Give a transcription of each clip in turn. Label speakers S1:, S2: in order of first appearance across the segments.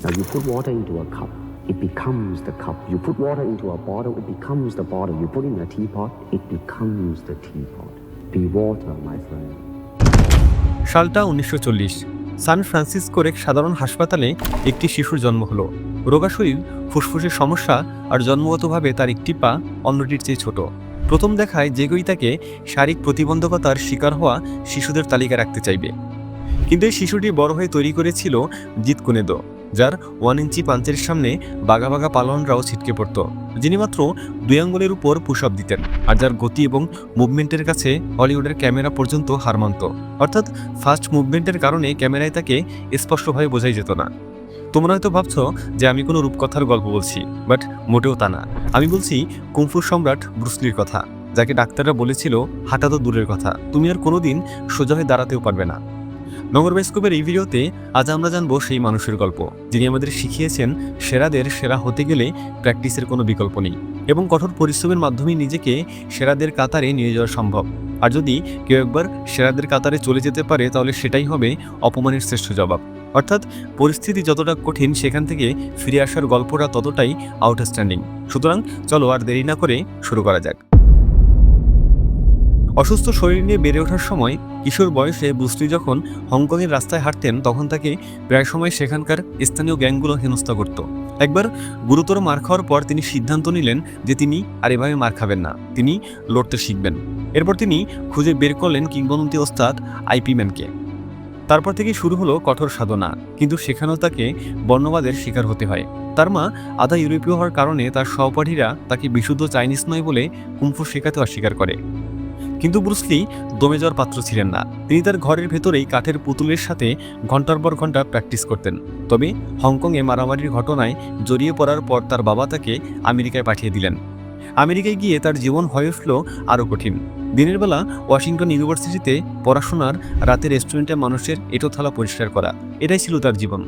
S1: Now you put water into a cup, it becomes the cup. You put water into a bottle, it becomes the bottle. You put it in a teapot, it becomes the teapot. Be water, my friend.
S2: সালটা 1940। সান ফ্রান্সিসকোর এক সাধারণ হাসপাতালে একটি শিশুর জন্ম হলো। রোগা শরীর, ফুসফুসের সমস্যা আর জন্মগতভাবে তার একটি পা অন্যটির চেয়ে ছোট। প্রথম দেখায় যে কেউই তাকে শারীরিক প্রতিবন্ধকতার শিকার হওয়া শিশুদের তালিকা রাখতে চাইবে। কিন্তু এই শিশুটি বড় হয়ে তৈরি করেছিল জিত কুনেদো, যার 1 ইঞ্চি পাঞ্চের সামনে বাঘা বাঘা পালনরাও ছিটকে পড়ত, যিনি মাত্র 2 আঙ্গুলের উপর পুশ আপ দিতেন, আর যার গতি এবং মুভমেন্টের কাছে হলিউডের ক্যামেরা পর্যন্ত হার মানত। অর্থাৎ ফাস্ট মুভমেন্টের কারণে ক্যামেরায় তাকে স্পষ্টভাবে বোঝাই যেত না। তোমরা হয়তো ভাবছো যে আমি কোনো রূপকথার গল্প বলছি, বাট মোটেও তা না। আমি বলছি কুংফু সম্রাট ব্রুসলির কথা, যাকে ডাক্তাররা বলেছিল হাঁটা তো দূরের কথা, তুমি আর কোনোদিন সোজা হয়ে দাঁড়াতেও পারবে না। নগর বাইস্কোপের এই ভিডিওতে আজ আমরা জানবো সেই মানুষের গল্প, যিনি আমাদের শিখিয়েছেন সেরাদের সেরা হতে গেলে প্র্যাকটিসের কোনো বিকল্প নেই, এবং কঠোর পরিশ্রমের মাধ্যমে নিজেকে সেরাদের কাতারে নিয়ে যাওয়া সম্ভব। আর যদি কেউ একবার সেরাদের কাতারে চলে যেতে পারে, তাহলে সেটাই হবে অপমানের শ্রেষ্ঠ জবাব। অর্থাৎ পরিস্থিতি যতটা কঠিন, সেখান থেকে ফিরে আসার গল্পটা ততটাই আউটস্ট্যান্ডিং। সুতরাং চলো আর দেরি না করে শুরু করা যাক। অসুস্থ শরীর নিয়ে বেড়ে ওঠার সময় কিশোর বয়সে ব্রুসলি যখন হংকংয়ের রাস্তায় হাঁটতেন, তখন তাকে প্রায় সময় সেখানকার স্থানীয় গ্যাংগুলো হেনস্থা করত। একবার গুরুতর মার খাওয়ার পর তিনি সিদ্ধান্ত নিলেন যে তিনি আর এভাবে মার খাবেন না, তিনি লড়তে শিখবেন। এরপর তিনি খুঁজে বের করলেন কিংবদন্তি ওস্তাদ আইপি ম্যানকে। তারপর থেকে শুরু হলো কঠোর সাধনা, কিন্তু সেখানেও তাকে বর্ণবাদের শিকার হতে হয়। তার মা আধা ইউরোপীয় হওয়ার কারণে তার সহপাঠীরা তাকে বিশুদ্ধ চাইনিজ নয় বলে কুংফু শেখাতে অস্বীকার করে। কিন্তু ব্রুসলি দমে যাওয়ার পাত্র ছিলেন না। তিনি তার ঘরের ভেতরেই কাঠের পুতুলের সাথে ঘন্টার পর ঘন্টা প্র্যাকটিস করতেন। তবে হংকংয়ে মারামারির ঘটনায় জড়িয়ে পড়ার পর তার বাবা তাকে আমেরিকায় পাঠিয়ে দিলেন। আমেরিকায় গিয়ে তার জীবন হয়ে উঠল আরও কঠিন। দিনের বেলা ওয়াশিংটন ইউনিভার্সিটিতে পড়াশোনার, রাতে রেস্টুরেন্টে মানুষের এঁটো থালা পরিষ্কার করা, এটাই ছিল তার জীবন।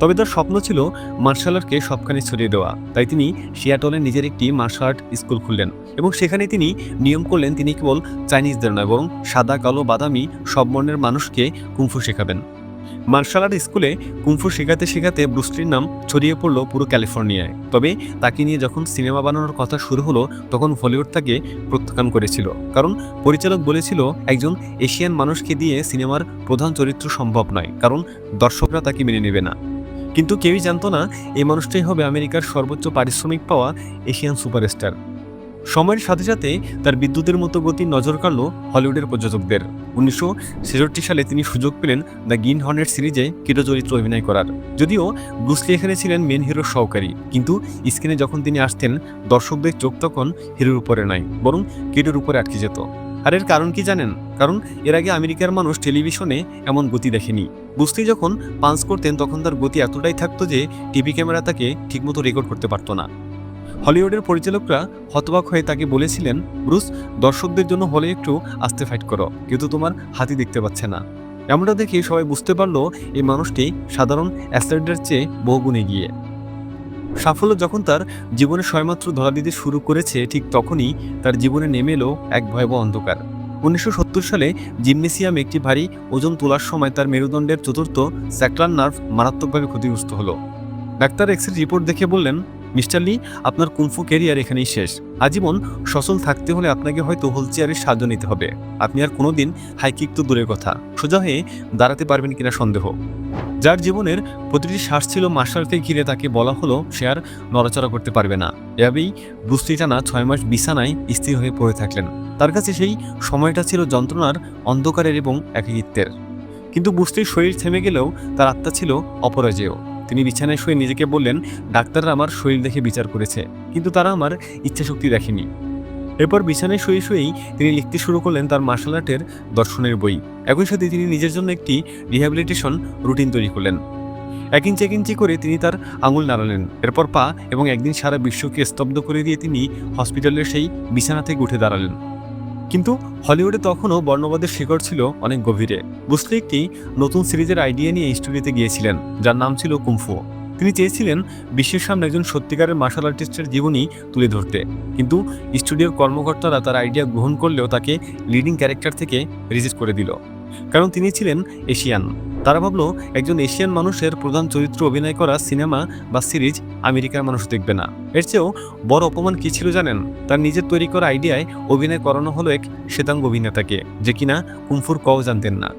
S2: তবে তার স্বপ্ন ছিল মার্শাল আর্টকে সবখানে ছড়িয়ে দেওয়া। তাই তিনি সিয়াটলে নিজের একটি মার্শাল আর্ট স্কুল খুললেন, এবং সেখানে তিনি নিয়ম করলেন তিনি কেবল চাইনিজদের নয়, বরং সাদা, কালো, বাদামি সব বর্ণের মানুষকে কুংফু শেখাবেন। মার্শাল আর্ট স্কুলে কুংফু শেখাতে শেখাতে ব্রুসলির নাম ছড়িয়ে পড়ল পুরো ক্যালিফোর্নিয়ায়। তবে তাকে নিয়ে যখন সিনেমা বানানোর কথা শুরু হলো, তখন হলিউড তাকে প্রত্যাখ্যান করেছিল, কারণ পরিচালক বলেছিল একজন এশিয়ান মানুষকে দিয়ে সিনেমার প্রধান চরিত্র সম্ভব নয়, কারণ দর্শকরা তাকে মেনে নেবে না। কিন্তু কেউই জানতো না এই মানুষটাই হবে আমেরিকার সর্বোচ্চ পারিশ্রমিক পাওয়া এশিয়ান সুপারস্টার। সময়ের সাথে সাথে তার বিদ্যুতের মতো গতির নজর কাড়ল হলিউডের প্রযোজকদের। 1966 সালে তিনি সুযোগ পেলেন দ্য গ্রিন হর্নেট সিরিজে কিটো চরিত্র অভিনয় করার। যদিও ব্রুসলি এখানে ছিলেন মেন হিরোর সহকারী, কিন্তু স্ক্রিনে যখন তিনি আসতেন, দর্শকদের চোখ তখন হিরোর উপরে নয়, বরং কিটোর উপরে আটকে যেত। আর এর কারণ কি জানেন? কারণ এর আগে আমেরিকার মানুষ টেলিভিশনে এমন গতি দেখেনি। ব্রুসলি যখন পাঞ্চ করতেন, তখন তার গতি এতটাই থাকতো যে টিভি ক্যামেরা তাকে ঠিকমতো রেকর্ড করতে পারতো না। হলিউডের পরিচালকরা হতবাক হয়ে তাকে বলেছিলেন, ব্রুস, দর্শকদের জন্য হলে একটু আস্তে ফাইট করো, কিন্তু তোমার হাতি দেখতে পাচ্ছে না। এমনটা দেখে সবাই বুঝতে পারলো এই মানুষটি সাধারণ অ্যাথলেটদের চেয়ে বহুগুণ এগিয়ে। সাফল্য যখন তার জীবনে সবেমাত্র ধরা দিতে শুরু করেছে, ঠিক তখনই তার জীবনে নেমে এলো এক ভয়াবহ অন্ধকার। 1970 সালে জিমনেসিয়ামে একটি ভারী ওজন তোলার সময় তার মেরুদণ্ডের চতুর্থ স্যাক্রাল নার্ভ মারাত্মকভাবে ক্ষতিগ্রস্ত হলো। ডাক্তার এক্স-রে রিপোর্ট দেখে বললেন, মিস্টার লি, আপনার কুংফু ক্যারিয়ার এখানেই শেষ। আজীবন সচল থাকতে হলে আপনাকে হয়তো হুইল চেয়ারের সাহায্য নিতে হবে। আপনি আর কোনোদিন হাই কিক তো দূরের কথা, সোজা হয়ে দাঁড়াতে পারবেন কিনা সন্দেহ। যার জীবনের প্রতিটি শ্বাস ছিল মার্শাল আর্টকে ঘিরে, তাকে বলা হলো সে আর নড়াচড়া করতে পারবে না। এভাবেই ব্রুসলি টানা 6 মাস বিছানায় স্থির হয়ে পড়ে থাকলেন। তার কাছে সেই সময়টা ছিল যন্ত্রণার, অন্ধকারের এবং একাকিত্বের। কিন্তু ব্রুসলির শরীর থেমে গেলেও তার আত্মা ছিল অপরাজেয়। তিনি বিছানায় শুয়ে নিজেকে বললেন, ডাক্তাররা আমার শরীর দেখে বিচার করেছে, কিন্তু তারা আমার ইচ্ছাশক্তি দেখেনি। এরপর বিছানায় শুয়ে শুয়েই তিনি লিখতে শুরু করলেন তার মার্শাল আর্টের দর্শনের বই। একই সাথে তিনি নিজের জন্য একটি রিহ্যাবিলিটেশন রুটিন তৈরি করলেন। এক ইঞ্চি করে তিনি তার আঙুল নাড়ালেন, এরপর পা, এবং একদিন সারা বিশ্বকে স্তব্ধ করে দিয়ে তিনি হসপিটালের সেই বিছানা থেকে উঠে দাঁড়ালেন। কিন্তু হলিউডে তখনও বর্ণবাদের শিকড় ছিল অনেক গভীরে। ব্রুসলি একটি নতুন সিরিজের আইডিয়া নিয়ে স্টুডিওতে গিয়েছিলেন, যার নাম ছিল কুংফু। তিনি চেয়েছিলেন বিশ্বের সামনে একজন সত্যিকারের মার্শাল আর্টিস্টের জীবনী তুলে ধরতে, কিন্তু স্টুডিওর কর্মকর্তারা তার আইডিয়া গ্রহণ করলেও তাকে লিডিং ক্যারেক্টার থেকে রিজেক্ট করে দিল। কারণ তিনি ছিলেন এশিয়ান। তারা ভাবলো একজন এশিয়ান মানুষের প্রধান চরিত্র অভিনয় করা সিনেমা বা সিরিজ আমেরিকার মানুষ দেখবে না। এর চেয়েও বড় অপমান কী ছিল জানেন? তার নিজের তৈরি করা আইডিয়ায় অভিনয় করানো হলো এক শ্বেতাঙ্গ অভিনেতাকে, যে কিনা কুমফুর কও জানতেন না।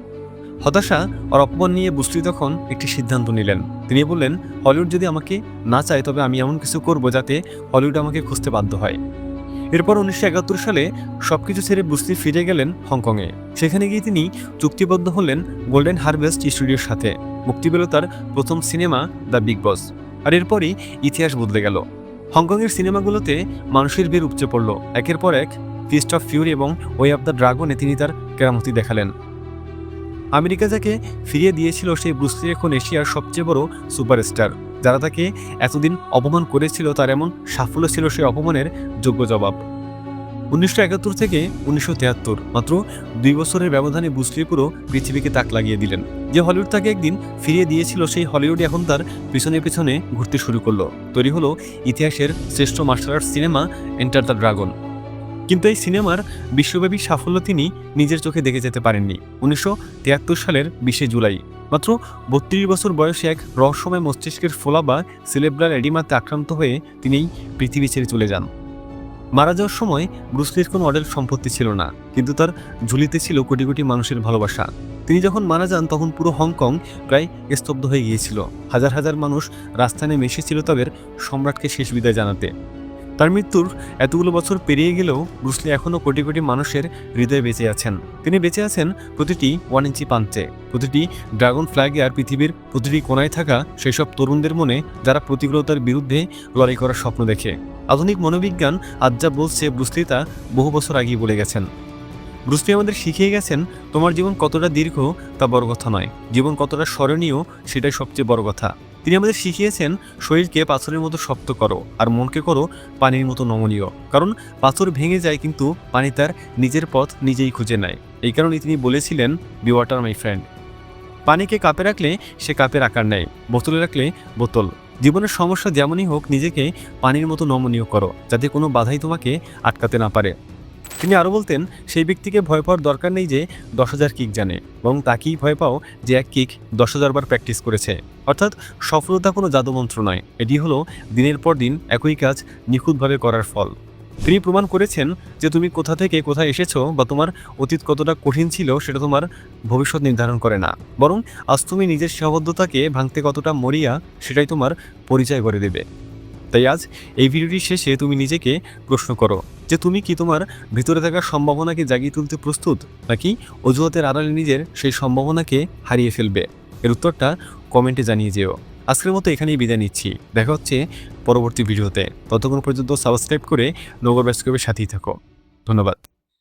S2: হতাশা আর অপমান নিয়ে বুসলি তখন একটি সিদ্ধান্ত নিলেন। তিনি বললেন, হলিউড যদি আমাকে না চায় তবে আমি এমন কিছু করব যাতে হলিউড আমাকে খুঁজতে বাধ্য হয়। এরপর 1971 সালে সবকিছু ছেড়ে বুসলি ফিরে গেলেন হংকংয়ে। সেখানে গিয়ে তিনি চুক্তিবদ্ধ হলেন গোল্ডেন হারভেস্ট স্টুডিওর সাথে। মুক্তি পেল তার প্রথম সিনেমা দ্য বিগ বস। আর এরপরই ইতিহাস বদলে গেল। হংকংয়ের সিনেমাগুলোতে মানুষের ভিড় উপচে পড়ল। একের পর এক ফিস্ট অফ ফিউরি এবং ওয়ে অফ দ্য ড্রাগনে তিনি তার কেরামতি দেখালেন। আমেরিকা যাকে ফিরিয়ে দিয়েছিল সেই ব্রুসলি এখন এশিয়ার সবচেয়ে বড় সুপারস্টার। যারা তাকে এতদিন অপমান করেছিল তার এমন সাফল্য ছিল সেই অপমানের যোগ্য জবাব। 1971 থেকে 1973 মাত্র 2 বছরের ব্যবধানে ব্রুসলি পুরো পৃথিবীকে তাক লাগিয়ে দিলেন। যে হলিউড তাকে একদিন ফিরিয়ে দিয়েছিল সেই হলিউড এখন তার পিছনে পিছনে ঘুরতে শুরু করলো। তৈরি হলো ইতিহাসের শ্রেষ্ঠ martial arts cinema Enter the Dragon. কিন্তু এই সিনেমার বিশ্বব্যাপী সাফল্য তিনি নিজের চোখে দেখে যেতে পারেননি। 1973 সালের 20 জুলাই মাত্র 32 বছর বয়সে এক রহস্যময় মস্তিষ্কের ফোলা বা সেলেব্রাল এডিমাতে আক্রান্ত হয়ে তিনি পৃথিবী ছেড়ে চলে যান। মারা যাওয়ার সময় ব্রুসলির কোনো অডেল সম্পত্তি ছিল না, কিন্তু তার ঝুলিতে ছিল কোটি কোটি মানুষের ভালোবাসা। তিনি যখন মারা যান তখন পুরো হংকং প্রায় স্তব্ধ হয়ে গিয়েছিল। হাজার হাজার মানুষ রাস্তায় নেমে এসেছিল তাদের সম্রাটকে শেষ বিদায় জানাতে। তার মৃত্যুর এতগুলো বছর পেরিয়ে গেলেও ব্রুসলি এখনও কোটি কোটি মানুষের হৃদয়ে বেঁচে আছেন। তিনি বেঁচে আছেন প্রতিটি 1 ইঞ্চি প্রান্তে, প্রতিটি ড্রাগন ফ্ল্যাগে আর পৃথিবীর প্রতিটি কোণায় থাকা সেসব তরুণদের মনে যারা প্রতিকূলতার বিরুদ্ধে লড়াই করার স্বপ্ন দেখে। আধুনিক মনোবিজ্ঞান আজ যা বলছে ব্রুসলি তা বহু বছর আগেই বলে গেছেন। ব্রুসলি আমাদের শিখিয়ে গেছেন, তোমার জীবন কতটা দীর্ঘ তা বড় কথা নয়, জীবন কতটা স্মরণীয় সেটাই সবচেয়ে বড় কথা। তিনি আমাদের শিখিয়েছেন, শরীরকে পাথরের মতো শক্ত করো আর মনকে করো পানির মতো নমনীয়। কারণ পাথর ভেঙে যায় কিন্তু পানি তার নিজের পথ নিজেই খুঁজে নেয়। এই কারণে তিনি বলেছিলেন, বি ওয়াটার মাই ফ্রেন্ড। পানিকে কাপে রাখলে সে কাপের আকার নেয়, বোতলে রাখলে বোতল। জীবনের সমস্যা যেমনই হোক নিজেকে পানির মতো নমনীয় করো, যাতে কোনো বাধাই তোমাকে আটকাতে না পারে। তিনি আরও বলতেন, সেই ব্যক্তিকে ভয় পাওয়ার দরকার নেই যে 10,000 কিক জানে, বরং তাকেই ভয় পাও যে এক কিক 10,000 বার প্র্যাকটিস করেছে। অর্থাৎ সফলতা কোনো জাদুমন্ত্র নয়, এটি হলো দিনের পর দিন একই কাজ নিখুঁতভাবে করার ফল। তিনি প্রমাণ করেছেন যে তুমি কোথা থেকে কোথায় এসেছো বা তোমার অতীত কতটা কঠিন ছিল সেটা তোমার ভবিষ্যৎ নির্ধারণ করে না, বরং আজ তুমি নিজের সীমাবদ্ধতাকে ভাঙতে কতটা মরিয়া সেটাই তোমার পরিচয় করে দেবে। তাই আজ এই ভিডিওটির শেষে তুমি নিজেকে প্রশ্ন করো যে তুমি কি তোমার ভিতরে থাকা সম্ভাবনাকে জাগিয়ে তুলতে প্রস্তুত, নাকি অজুহাতের আড়ালে নিজের সেই সম্ভাবনাকে হারিয়ে ফেলবে? এর উত্তরটা কমেন্টে জানিয়ে যেও। আজকের মতো এখানেই বিদায় নিচ্ছি। দেখা হচ্ছে পরবর্তী ভিডিওতে। ততক্ষণ পর্যন্ত সাবস্ক্রাইব করে নগর ব্যস্ত সাথেই থাকো। ধন্যবাদ।